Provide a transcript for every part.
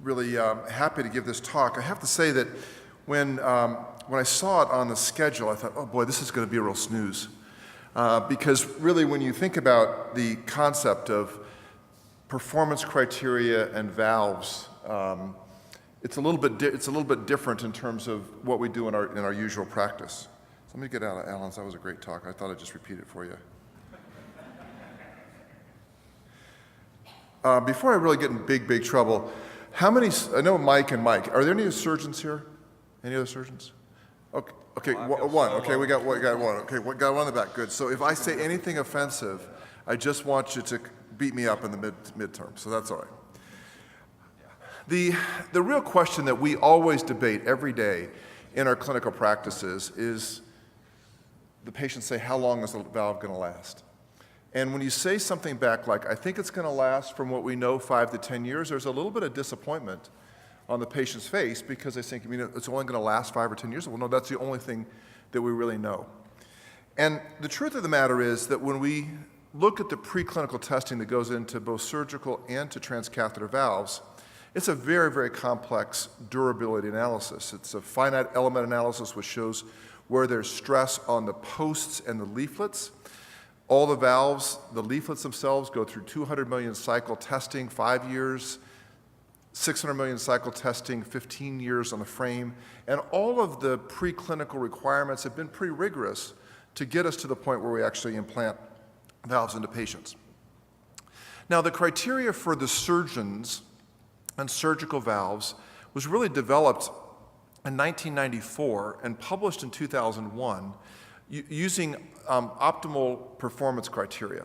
really happy to give this talk. I have to say that when I saw it on the schedule, I thought, oh boy, this is going to be a real snooze. Because really, when you think about the concept of performance criteria and valves, it's a little bit different in terms of what we do in our usual practice. So let me get out of Alan's. That was a great talk. I thought I'd just repeat it for you. Before I really get in big trouble, how many? I know Mike and Mike. Are there any surgeons here? Any other surgeons? Okay, one. Okay, we got one. Okay, got one in the back. Good. So if I say anything offensive, I just want you to beat me up in the midterm. So that's all right. The real question that we always debate every day in our clinical practices is the patients say, how long is the valve going to last? And when you say something back like, I think it's going to last from what we know 5 to 10 years, there's a little bit of disappointment on the patient's face because they think, it's only going to last 5 or 10 years. Well, no, that's the only thing that we really know. And the truth of the matter is that when we look at the preclinical testing that goes into both surgical and to transcatheter valves, it's a very complex durability analysis. It's a finite element analysis which shows where there's stress on the posts and the leaflets. All the valves, the leaflets themselves go through 200 million cycle testing, 5 years, 600 million cycle testing, 15 years on the frame, and all of the preclinical requirements have been pretty rigorous to get us to the point where we actually implant valves into patients. Now, the criteria for the surgeons and surgical valves was really developed in 1994 and published in 2001 using optimal performance criteria.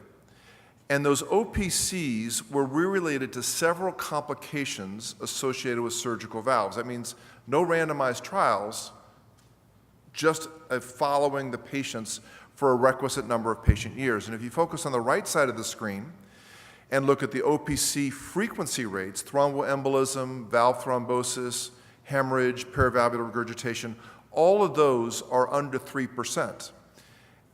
And those OPCs were related to several complications associated with surgical valves. That means no randomized trials, just following the patients for a requisite number of patient years. And if you focus on the right side of the screen and look at the OPC frequency rates, thromboembolism, valve thrombosis, hemorrhage, paravalvular regurgitation, all of those are under 3%.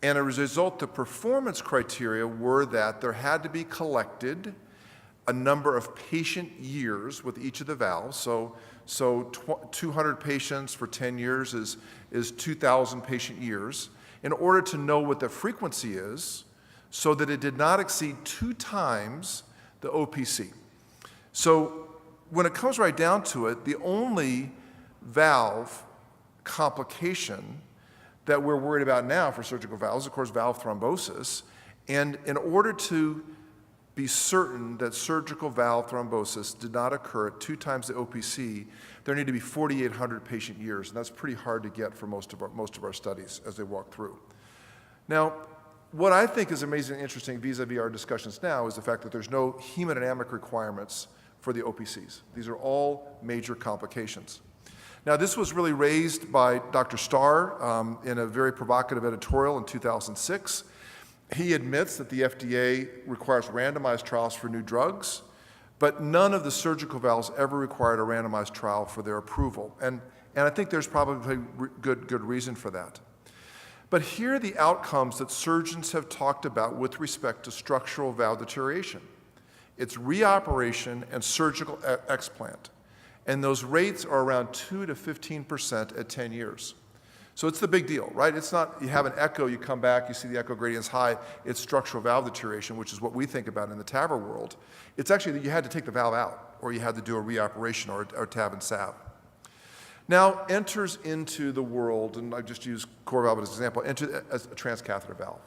And as a result, the performance criteria were that there had to be collected a number of patient years with each of the valves. So 200 patients for 10 years is 2,000 patient years in order to know what the frequency is so that it did not exceed 2 times the OPC. So when it comes right down to it, the only valve complication that we're worried about now for surgical valves, of course, valve thrombosis. And in order to be certain that surgical valve thrombosis did not occur at 2 times the OPC, there need to be 4,800 patient years, and that's pretty hard to get for most of our studies as they walk through. Now, what I think is amazing and interesting vis-a-vis our discussions now is the fact that there's no hemodynamic requirements for the OPCs. These are all major complications. Now, this was really raised by Dr. Starr in a very provocative editorial in 2006. He admits that the FDA requires randomized trials for new drugs, but none of the surgical valves ever required a randomized trial for their approval. And I think there's probably good reason for that. But here are the outcomes that surgeons have talked about with respect to structural valve deterioration. It's reoperation and surgical explant. And those rates are around 2 to 15% at 10 years. So it's the big deal, right? It's not you have an echo, you come back, you see the echo gradient's high, it's structural valve deterioration, which is what we think about in the TAVR world. It's actually that you had to take the valve out, or you had to do a reoperation or TAV and SAV. Now enters into the world, and I just use core valve as an example, as a transcatheter valve.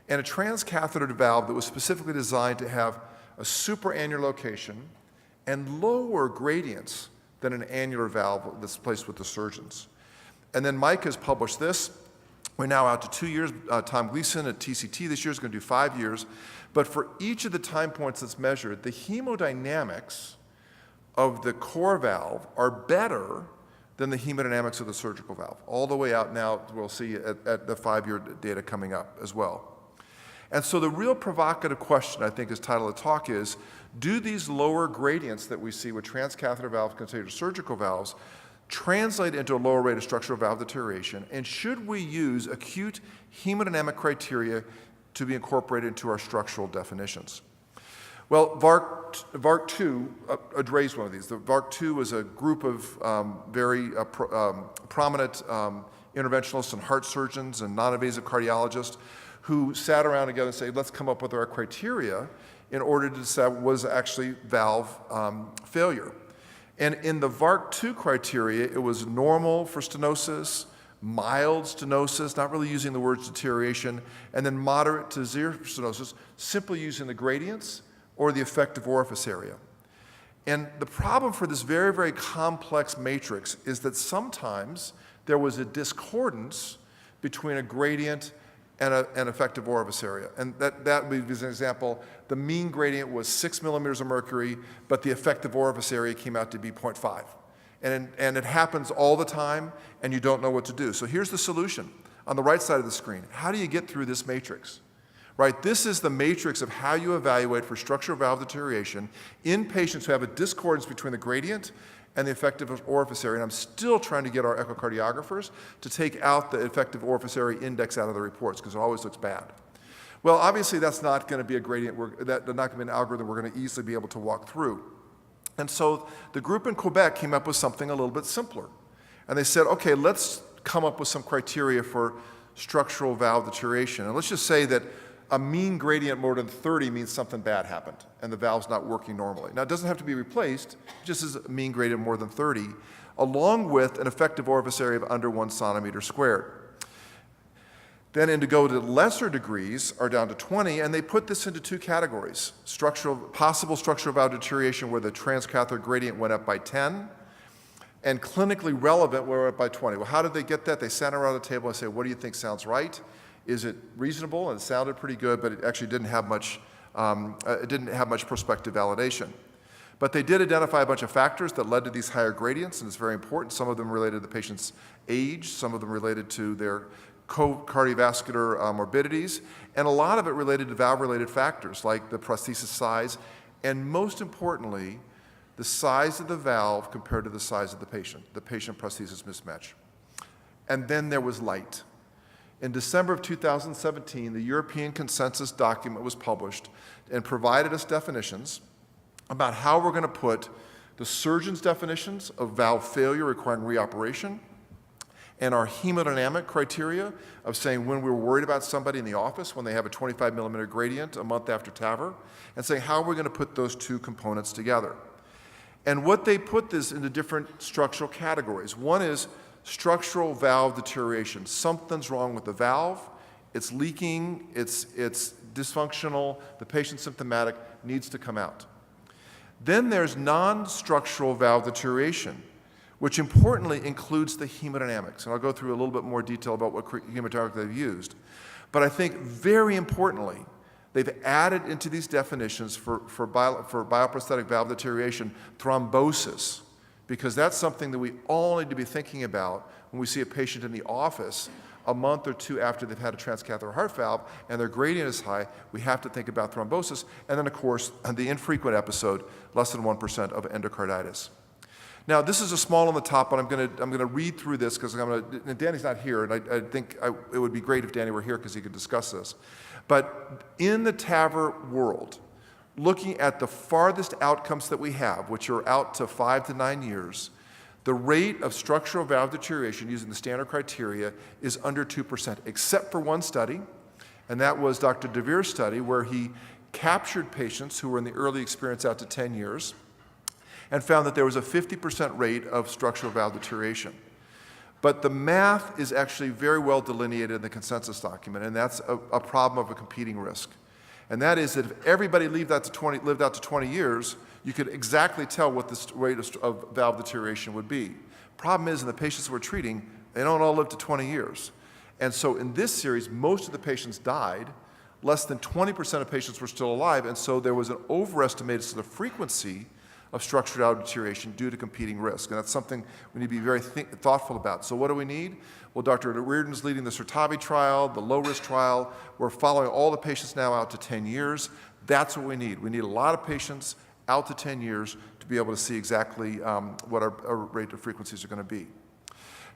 And a transcatheter valve that was specifically designed to have a supraannular location and lower gradients than an annular valve that's placed with the surgeons. And then Mike has published this. We're now out to 2 years. Tom Gleason at TCT this year is going to do 5 years. But for each of the time points that's measured, the hemodynamics of the core valve are better than the hemodynamics of the surgical valve. All the way out now, we'll see at the 5-year data coming up as well. And so the real provocative question, I think, is title of the talk is, do these lower gradients that we see with transcatheter valves compared to surgical valves translate into a lower rate of structural valve deterioration? And should we use acute hemodynamic criteria to be incorporated into our structural definitions? Well, VARC2 raised one of these. The VARC2 was a group of very prominent interventionalists and heart surgeons and non-invasive cardiologists who sat around together and said, let's come up with our criteria in order to decide what was actually valve failure. And in the VARC2 criteria, it was normal for stenosis, mild stenosis, not really using the words deterioration, and then moderate to zero stenosis, simply using the gradients or the effective orifice area. And the problem for this very, very complex matrix is that sometimes there was a discordance between a gradient and an effective orifice area. And that would be an example. The mean gradient was 6 millimeters of mercury, but the effective orifice area came out to be 0.5. And it happens all the time, and you don't know what to do. So here's the solution on the right side of the screen. How do you get through this matrix? Right, this is the matrix of how you evaluate for structural valve deterioration in patients who have a discordance between the gradient and the effective orifice area. And I'm still trying to get our echocardiographers to take out the effective orifice area index out of the reports because it always looks bad. Well, obviously that's not going to be a gradient, that's not going to be an algorithm we're going to easily be able to walk through. And so the group in Quebec came up with something a little bit simpler. And they said, okay, let's come up with some criteria for structural valve deterioration. And let's just say that a mean gradient more than 30 means something bad happened and the valve's not working normally. Now, it doesn't have to be replaced, just as a mean gradient more than 30, along with an effective orifice area of under 1 centimeter squared. Then to go to lesser degrees are down to 20, and they put this into two categories. Possible structural valve deterioration where the transcatheter gradient went up by 10, and clinically relevant where it went up by 20. Well, how did they get that? They sat around the table and said, what do you think sounds right? Is it reasonable? And it sounded pretty good, but it actually didn't have much prospective validation. But they did identify a bunch of factors that led to these higher gradients, and it's very important. Some of them related to the patient's age, some of them related to their cardiovascular morbidities, and a lot of it related to valve-related factors like the prosthesis size, and most importantly, the size of the valve compared to the size of the patient prosthesis mismatch. And then there was light. In December of 2017, the European consensus document was published and provided us definitions about how we're going to put the surgeon's definitions of valve failure requiring reoperation and our hemodynamic criteria of saying when we were worried about somebody in the office when they have a 25 millimeter gradient a month after TAVR, and saying how we're going to put those two components together. And what they put this into different structural categories. One is structural valve deterioration. Something's wrong with the valve, it's leaking, it's dysfunctional, the patient's symptomatic, needs to come out. Then there's non-structural valve deterioration, which importantly includes the hemodynamics. And I'll go through a little bit more detail about what hemodynamics they've used. But I think very importantly, they've added into these definitions for bioprosthetic valve deterioration thrombosis, because that's something that we all need to be thinking about when we see a patient in the office a month or two after they've had a transcatheter heart valve and their gradient is high. We have to think about thrombosis. And then, of course, the infrequent episode, less than 1% of endocarditis. Now, this is a small on the top, but I'm going to read through this because and Danny's not here, and I think it would be great if Danny were here because he could discuss this. But in the TAVR world, looking at the farthest outcomes that we have, which are out to 5 to 9 years, the rate of structural valve deterioration using the standard criteria is under 2%, except for one study, and that was Dr. DeVere's study, where he captured patients who were in the early experience out to 10 years and found that there was a 50% rate of structural valve deterioration. But the math is actually very well delineated in the consensus document, and that's a problem of a competing risk. And that is that if everybody lived out to 20 years, you could exactly tell what the rate of valve deterioration would be. Problem is, in the patients we're treating, they don't all live to 20 years. And so in this series, most of the patients died. Less than 20% of patients were still alive, and so there was an overestimated sort of frequency of structural valve deterioration due to competing risk. And that's something we need to be very thoughtful about. So what do we need? Well, Dr. Reardon's leading the Certavi trial, the low-risk trial. We're following all the patients now out to 10 years. That's what we need. We need a lot of patients out to 10 years to be able to see exactly what our rate of frequencies are going to be.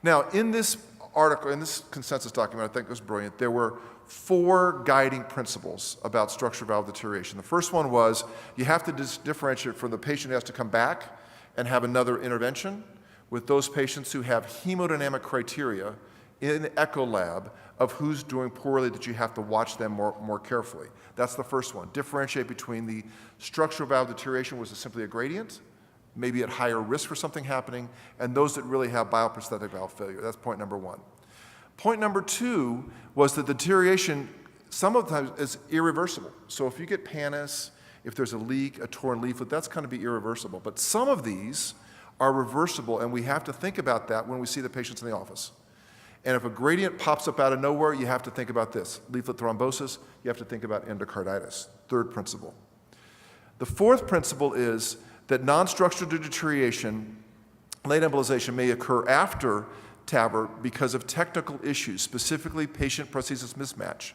Now, in this article, in this consensus document, I think it was brilliant, there were 4 guiding principles about structural valve deterioration. The first one was you have to differentiate from the patient who has to come back and have another intervention with those patients who have hemodynamic criteria in the echo lab of who's doing poorly that you have to watch them more carefully. That's the first one. Differentiate between the structural valve deterioration, which is simply a gradient, maybe at higher risk for something happening, and those that really have bioprosthetic valve failure. That's point number 1. Point number 2 was that the deterioration some of the times is irreversible. So if you get pannus, if there's a leak, a torn leaflet, that's going to be irreversible. But some of these are reversible, and we have to think about that when we see the patients in the office. And if a gradient pops up out of nowhere, you have to think about this. Leaflet thrombosis, you have to think about endocarditis. Third principle. The fourth principle is that non-structural deterioration, late embolization, may occur after TAVR because of technical issues, specifically patient-prosthesis mismatch.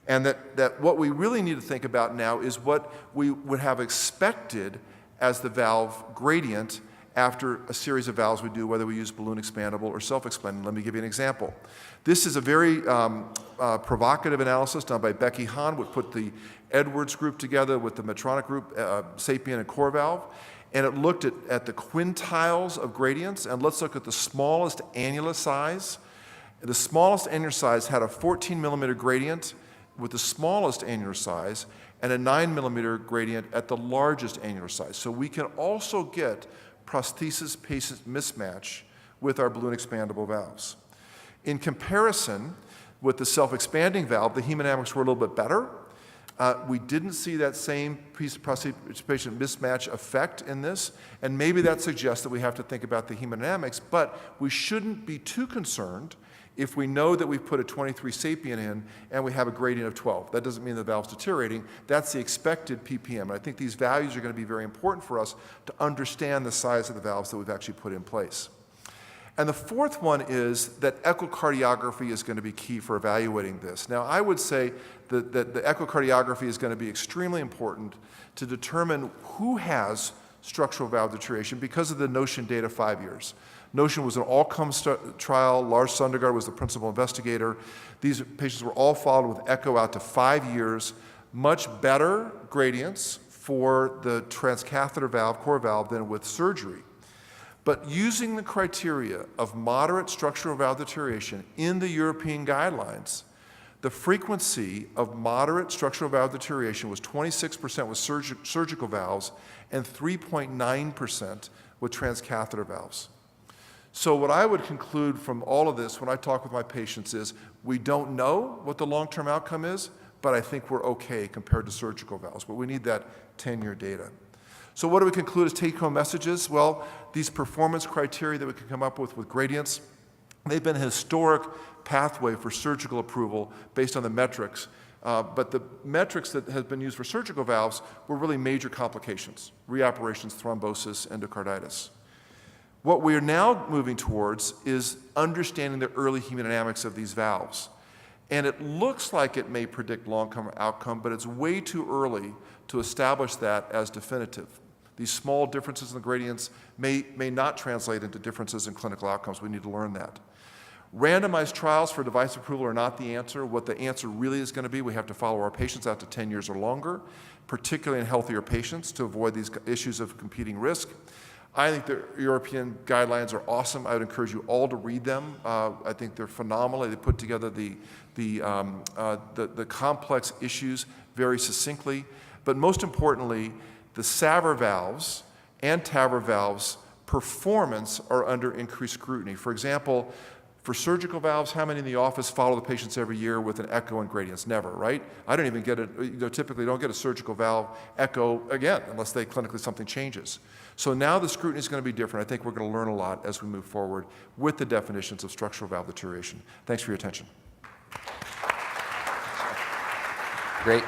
And that what we really need to think about now is what we would have expected as the valve gradient after a series of valves we do, whether we use balloon expandable or self-expanding. Let me give you an example. This is a very provocative analysis done by Becky Hahn, which put the Edwards group together with the Medtronic group, Sapien and Core Valve, and it looked at the quintiles of gradients, and let's look at the smallest annulus size. The smallest annular size had a 14 millimeter gradient with the smallest annular size and a 9 millimeter gradient at the largest annular size. So we can also get prosthesis-patient mismatch with our balloon expandable valves. In comparison with the self-expanding valve, the hemodynamics were a little bit better. We didn't see that same prosthesis-patient mismatch effect in this, and maybe that suggests that we have to think about the hemodynamics, but we shouldn't be too concerned if we know that we've put a 23 Sapien in and we have a gradient of 12. That doesn't mean the valve's deteriorating. That's the expected ppm. And I think these values are going to be very important for us to understand the size of the valves that we've actually put in place. And the fourth one is that echocardiography is going to be key for evaluating this. Now, I would say that the echocardiography is going to be extremely important to determine who has structural valve deterioration because of the NOTION data 5 years. NOTION was an all-comes trial. Lars Sundergaard was the principal investigator. These patients were all followed with echo out to 5 years. Much better gradients for the transcatheter valve, core valve, than with surgery. But using the criteria of moderate structural valve deterioration in the European guidelines, the frequency of moderate structural valve deterioration was 26% with surgical valves and 3.9% with transcatheter valves. So what I would conclude from all of this when I talk with my patients is we don't know what the long-term outcome is, but I think we're okay compared to surgical valves. But we need that 10-year data. So what do we conclude as take-home messages? Well, these performance criteria that we can come up with gradients, they've been a historic pathway for surgical approval based on the metrics. But the metrics that have been used for surgical valves were really major complications: reoperations, thrombosis, endocarditis. What we are now moving towards is understanding the early hemodynamics of these valves. And it looks like it may predict long-term outcome, but it's way too early to establish that as definitive. These small differences in the gradients may not translate into differences in clinical outcomes. We need to learn that. Randomized trials for device approval are not the answer. What the answer really is going to be, we have to follow our patients out to 10 years or longer, particularly in healthier patients, to avoid these issues of competing risk. I think the European guidelines are awesome. I would encourage you all to read them. I think they're phenomenal. They put together the complex issues very succinctly. But most importantly, the SAVR valves and TAVR valves performance are under increased scrutiny. For example, for surgical valves, how many in the office follow the patients every year with an echo and gradients? Never, right? I don't even get it, typically don't get a surgical valve echo again, unless they clinically something changes. So now the scrutiny is going to be different. I think we're going to learn a lot as we move forward with the definitions of structural valve deterioration. Thanks for your attention. Great.